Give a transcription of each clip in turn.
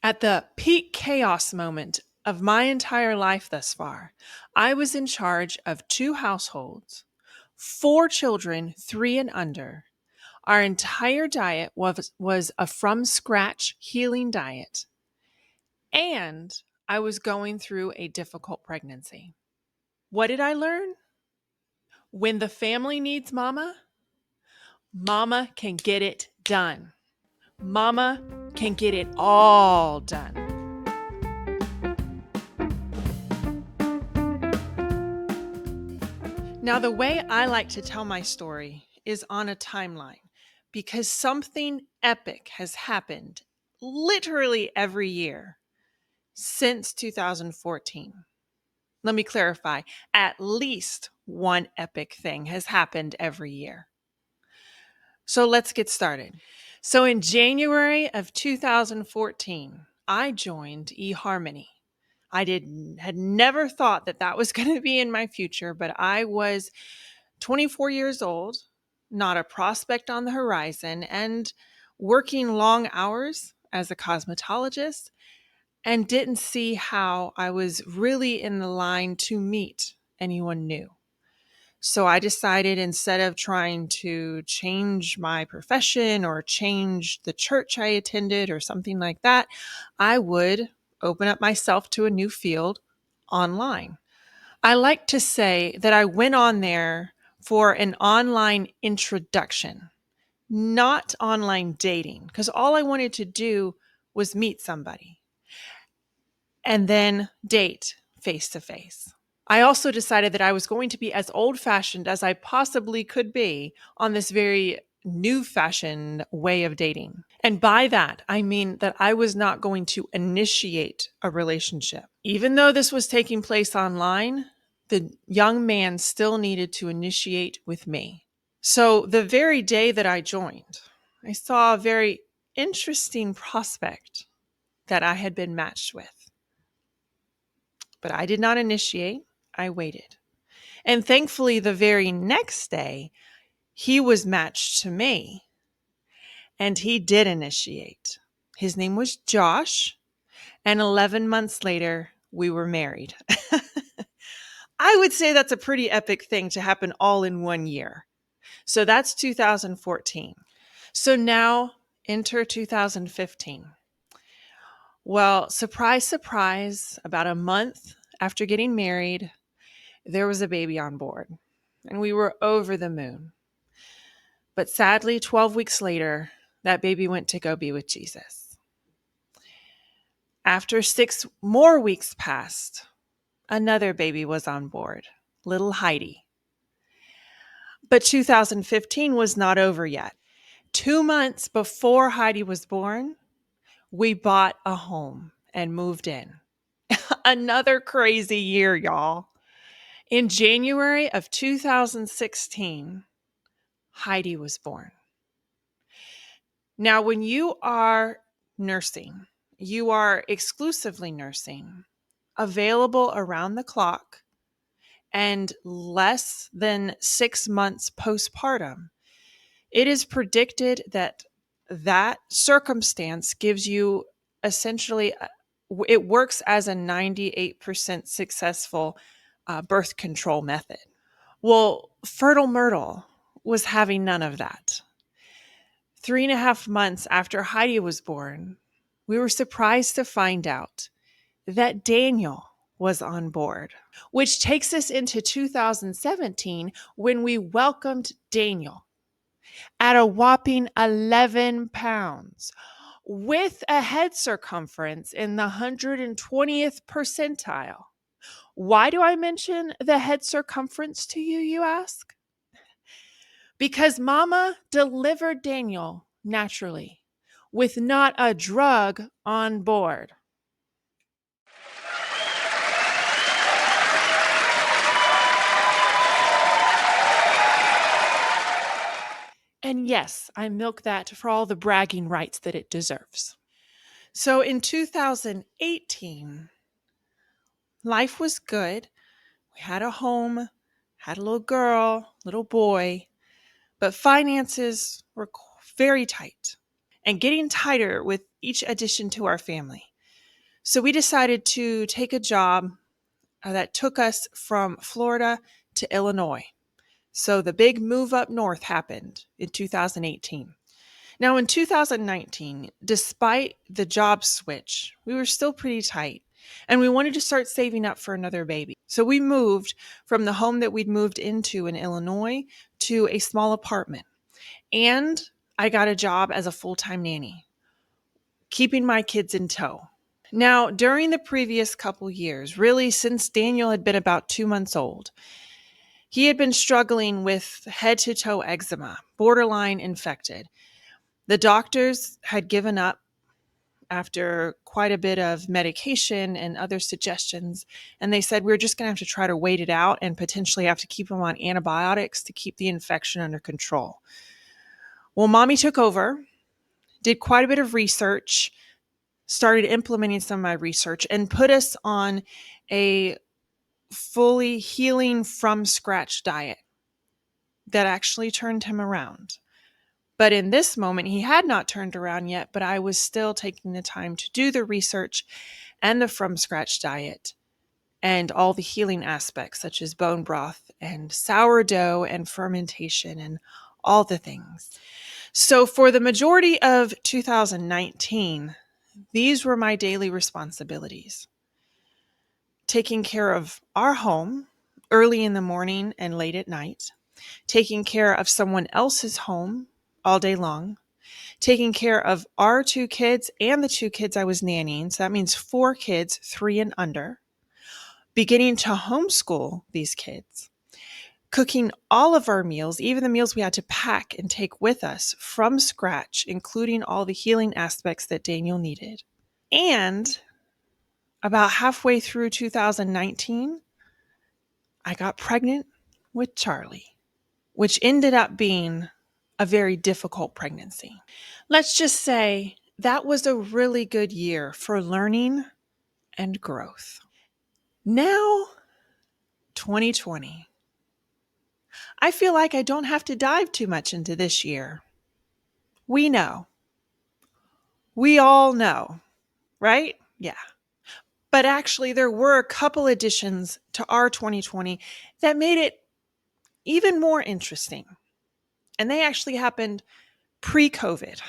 At the peak chaos moment of my entire life thus far, I was in charge of 2 households, 4 children, 3 and under. Our entire diet was a from scratch healing diet. And I was going through a difficult pregnancy. What did I learn? When the family needs mama, mama can get it done. Mama can get it all done. Now, the way I like to tell my story is on a timeline because something epic has happened literally every year since 2014. Let me clarify, at least one epic thing has happened every year. So let's get started. So in January of 2014, I joined eHarmony. I had never thought that was going to be in my future, but I was 24 years old, not a prospect on the horizon, and working long hours as a cosmetologist, and didn't see how I was really in the line to meet anyone new. So I decided, instead of trying to change my profession or change the church I attended or something like that, I would open up myself to a new field online. I like to say that I went on there for an online introduction, not online dating, because all I wanted to do was meet somebody and then date face to face. I also decided that I was going to be as old-fashioned as I possibly could be on this very new-fashioned way of dating. And by that, I mean that I was not going to initiate a relationship. Even though this was taking place online, the young man still needed to initiate with me. So the very day that I joined, I saw a very interesting prospect that I had been matched with. But I did not initiate. I waited. And thankfully, the very next day, he was matched to me and he did initiate. His name was Josh, and 11 months later, we were married. I would say that's a pretty epic thing to happen all in one year. So that's 2014. So now enter 2015. Well, surprise, surprise, about a month after getting married, there was a baby on board, and we were over the moon. But sadly, 12 weeks later, that baby went to go be with Jesus. After 6 more weeks passed, another baby was on board, little Heidi. But 2015 was not over yet. 2 months before Heidi was born, we bought a home and moved in. Another crazy year, y'all. In January of 2016, Heidi was born. Now, when you are nursing, you are exclusively nursing, available around the clock, and less than 6 months postpartum. It is predicted that that circumstance gives you essentially, it works as a 98% successful birth control method. Well, Fertile Myrtle was having none of that. 3.5 months after Heidi was born, we were surprised to find out that Daniel was on board, which takes us into 2017 when we welcomed Daniel at a whopping 11 pounds with a head circumference in the 120th percentile. Why do I mention the head circumference to you, you ask? Because Mama delivered Daniel naturally with not a drug on board. And yes, I milk that for all the bragging rights that it deserves. So in 2018, life was good. We had a home, had a little girl, little boy, but finances were very tight and getting tighter with each addition to our family. So we decided to take a job that took us from Florida to Illinois. So the big move up north happened in 2018. Now, in 2019, despite the job switch, we were still pretty tight and we wanted to start saving up for another baby. So we moved from the home that we'd moved into in Illinois to a small apartment. And I got a job as a full-time nanny, keeping my kids in tow. Now, during the previous couple years, really since Daniel had been about 2 months old, he had been struggling with head to toe eczema, borderline infected. The doctors had given up after quite a bit of medication and other suggestions, and they said we're just going to have to try to wait it out and potentially have to keep him on antibiotics to keep the infection under control. Well, mommy took over, did quite a bit of research, started implementing some of my research, and put us on a fully healing from scratch diet that actually turned him around. But in this moment, he had not turned around yet, but I was still taking the time to do the research and the from scratch diet and all the healing aspects, such as bone broth and sourdough and fermentation and all the things. So for the majority of 2019, these were my daily responsibilities. Taking care of our home early in the morning and late at night, taking care of someone else's home all day long, taking care of our 2 kids and the 2 kids I was nannying. So that means 4 kids, 3 and under, beginning to homeschool these kids, cooking all of our meals, even the meals we had to pack and take with us from scratch, including all the healing aspects that Daniel needed. And about halfway through 2019, I got pregnant with Charlie, which ended up being a very difficult pregnancy. Let's just say that was a really good year for learning and growth. Now, 2020. I feel like I don't have to dive too much into this year. We know. We all know, right? Yeah. But actually, there were a couple additions to our 2020 that made it even more interesting. And they actually happened pre-COVID.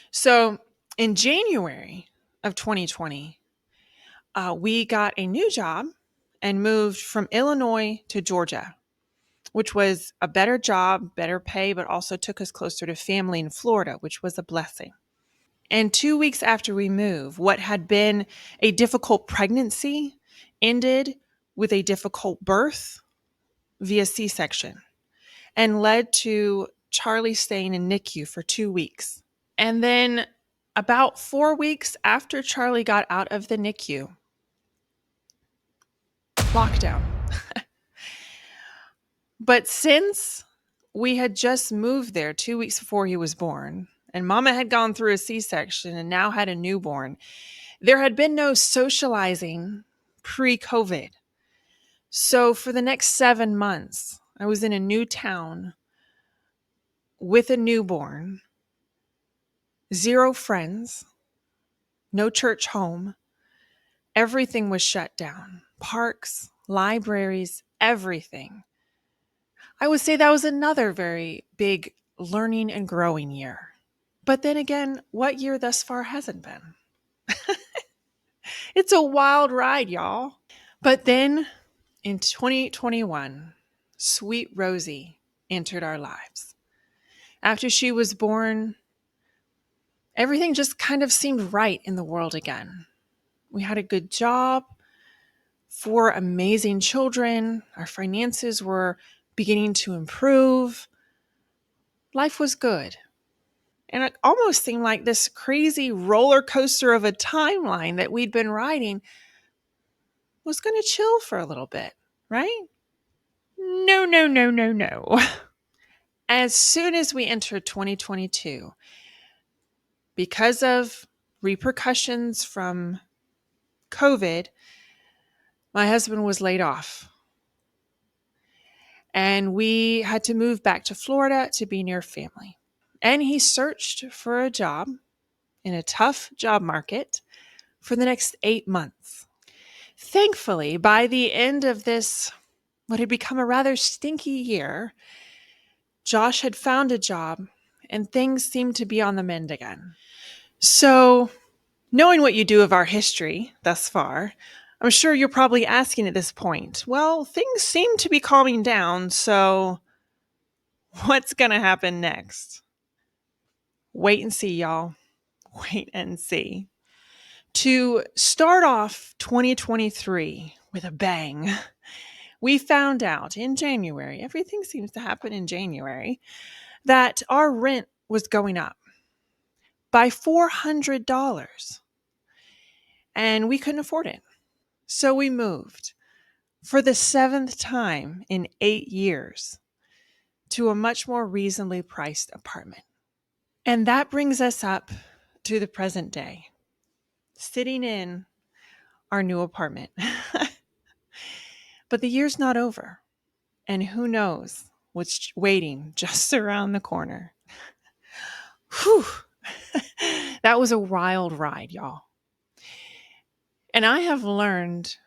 So in January of 2020, we got a new job and moved from Illinois to Georgia, which was a better job, better pay, but also took us closer to family in Florida, which was a blessing. And 2 weeks after we moved, what had been a difficult pregnancy ended with a difficult birth via C-section and led to Charlie staying in NICU for 2 weeks. And then about 4 weeks after Charlie got out of the NICU, lockdown. But since we had just moved there 2 weeks before he was born, and Mama had gone through a C-section and now had a newborn, there had been no socializing pre-COVID. So for the next 7 months, I was in a new town with a newborn, 0 friends, no church home. Everything was shut down. Parks, libraries, everything. I would say that was another very big learning and growing year. But then again, what year thus far hasn't been? It's a wild ride, y'all. But then in 2021, sweet Rosie entered our lives. After she was born, everything just kind of seemed right in the world again. We had a good job, 4 amazing children. Our finances were beginning to improve. Life was good. And it almost seemed like this crazy roller coaster of a timeline that we'd been riding was going to chill for a little bit, right? No, no, no, no, no. As soon as we entered 2022, because of repercussions from COVID, my husband was laid off. And we had to move back to Florida to be near family. And he searched for a job in a tough job market for the next 8 months. Thankfully, by the end of this, what had become a rather stinky year, Josh had found a job and things seemed to be on the mend again. So, knowing what you do of our history thus far, I'm sure you're probably asking at this point, well, things seem to be calming down, so what's going to happen next? Wait and see, y'all. Wait and see. To start off 2023 with a bang, we found out in January, everything seems to happen in January, that our rent was going up by $400. And we couldn't afford it. So we moved for the 7th time in 8 years to a much more reasonably priced apartment. And that brings us up to the present day, sitting in our new apartment. But the year's not over. And who knows what's waiting just around the corner. Whew. That was a wild ride, y'all. And I have learned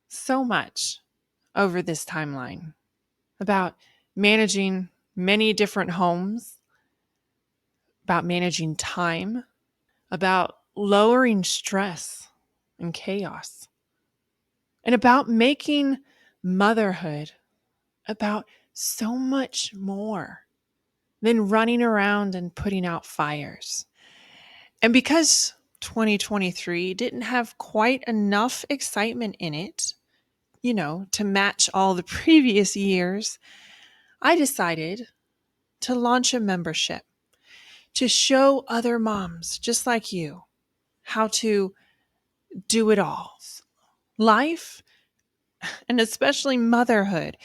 so much over this timeline about managing many different homes, about managing time, about lowering stress and chaos, and about making motherhood about so much more than running around and putting out fires. And because 2023 didn't have quite enough excitement in it, to match all the previous years, I decided to launch a membership to show other moms just like you how to do it all. Life, and especially motherhood,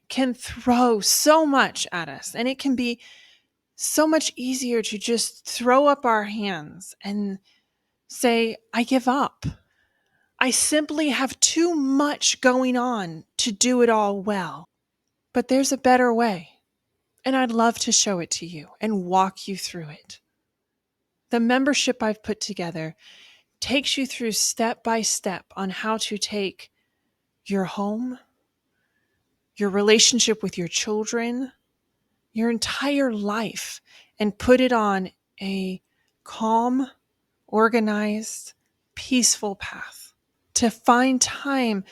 can throw so much at us, and it can be so much easier to just throw up our hands and say, I give up. I simply have too much going on to do it all well. But there's a better way, and I'd love to show it to you and walk you through it. The membership I've put together takes you through step by step on how to take your home, your relationship with your children, your entire life, and put it on a calm, organized, peaceful path to find time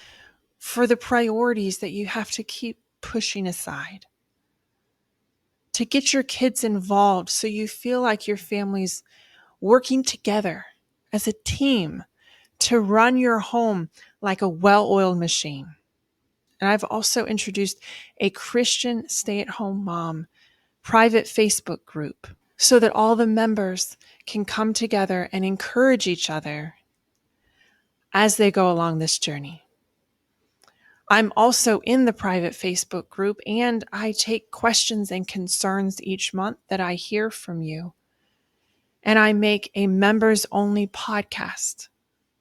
for the priorities that you have to keep pushing aside, to get your kids involved so you feel like your family's working together as a team to run your home like a well-oiled machine. And I've also introduced a Christian stay-at-home mom private Facebook group so that all the members can come together and encourage each other as they go along this journey. I'm also in the private Facebook group, and I take questions and concerns each month that I hear from you. And I make a members-only podcast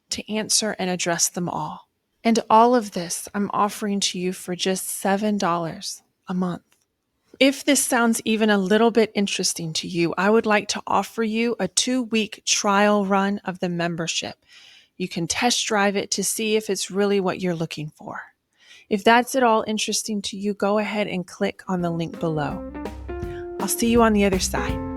to answer and address them all. And all of this I'm offering to you for just $7 a month. If this sounds even a little bit interesting to you, I would like to offer you a 2-week trial run of the membership. You can test drive it to see if it's really what you're looking for. If that's at all interesting to you, go ahead and click on the link below. I'll see you on the other side.